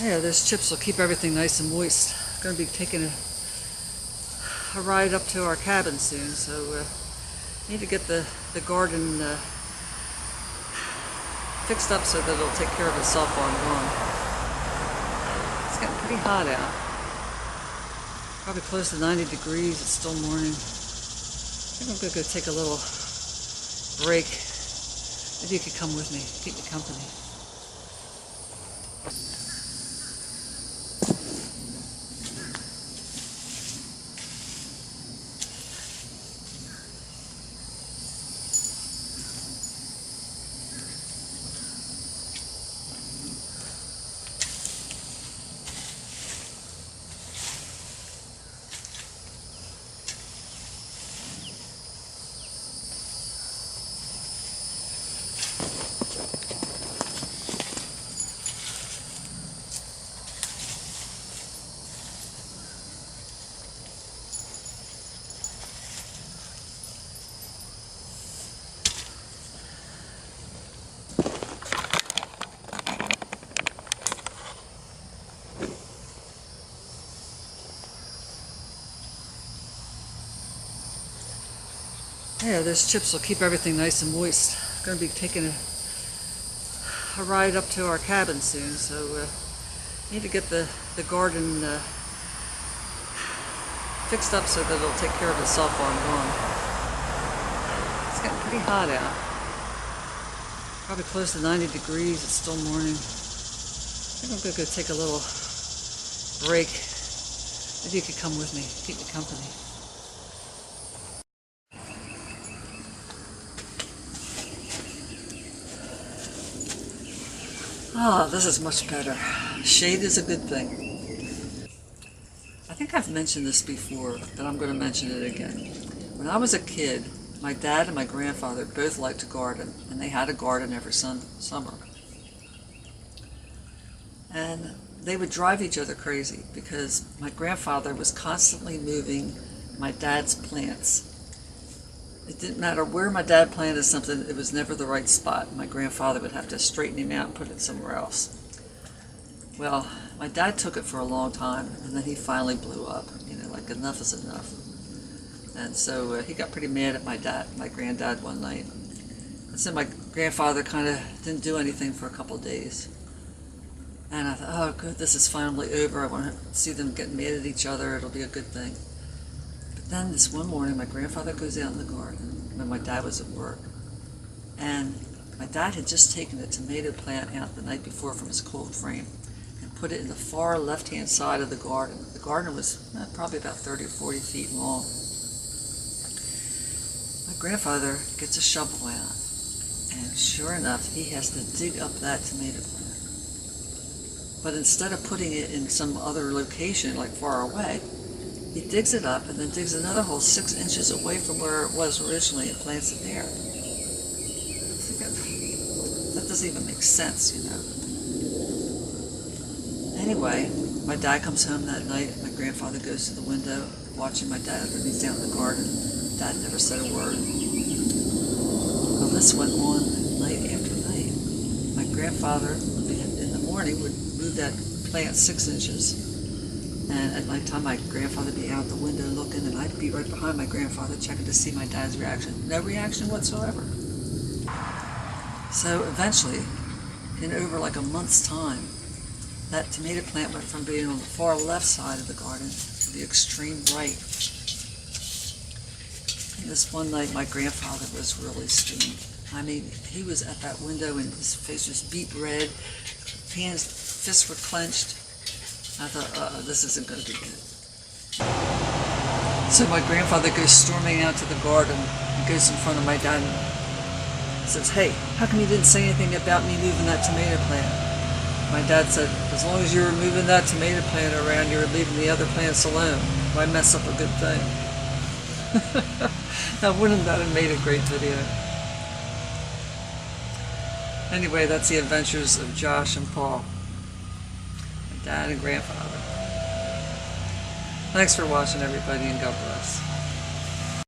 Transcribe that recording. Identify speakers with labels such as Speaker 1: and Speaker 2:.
Speaker 1: Yeah, those chips will keep everything nice and moist. I'm going to be taking a ride up to our cabin soon, so need to get the garden fixed up so that it'll take care of itself while I'm gone. It's getting pretty hot out. Probably close to 90 degrees. It's still morning. I think I'm going to go take a little break. Maybe you could come with me, keep me company. Yeah, those chips will keep everything nice and moist. I'm going to be taking a ride up to our cabin soon, so need to get the garden fixed up so that it'll take care of itself while I'm gone. It's getting pretty hot out. Probably close to 90 degrees. It's still morning. I think I'm going to go take a little break. Maybe you could come with me, keep me company. Ah, this is much better. Shade is a good thing. I think I've mentioned this before, but I'm going to mention it again. When I was a kid, my dad and my grandfather both liked to garden, and they had a garden every summer. And they would drive each other crazy because my grandfather was constantly moving my dad's plants. It didn't matter where my dad planted something, it was never the right spot. My grandfather would have to straighten him out and put it somewhere else. Well, my dad took it for a long time, and then he finally blew up. You know, like enough is enough. And so he got pretty mad at my granddad one night. And so my grandfather kind of didn't do anything for a couple of days. And I thought, oh good, this is finally over. I want to see them get mad at each other. It'll be a good thing. Then this one morning, my grandfather goes out in the garden when my dad was at work, and my dad had just taken a tomato plant out the night before from his cold frame and put it in the far left-hand side of the garden. The garden was probably about 30 or 40 feet long. My grandfather gets a shovel out, and sure enough, he has to dig up that tomato plant. But instead of putting it in some other location, like far away, he digs it up and then digs another hole 6 inches away from where it was originally and plants it there. That doesn't even make sense, you know. Anyway, my dad comes home that night. My grandfather goes to the window, watching my dad when he's down in the garden. Dad never said a word. Well, this went on night after night. My grandfather, in the morning, would move that plant 6 inches. And at nighttime, my grandfather would be out the window looking, and I'd be right behind my grandfather checking to see my dad's reaction. No reaction whatsoever. So eventually, in over like a month's time, that tomato plant went from being on the far left side of the garden to the extreme right. And this one night, my grandfather was really steamed. I mean, he was at that window and his face was beet red, fists were clenched. I thought, this isn't going to be good. So my grandfather goes storming out to the garden and goes in front of my dad and says, hey, how come you didn't say anything about me moving that tomato plant? My dad said, as long as you were moving that tomato plant around, you were leaving the other plants alone. Why mess up a good thing? Now, wouldn't that have made a great video? Anyway, that's the adventures of Josh and Paul. Dad and grandfather. Thanks for watching, everybody, and God bless.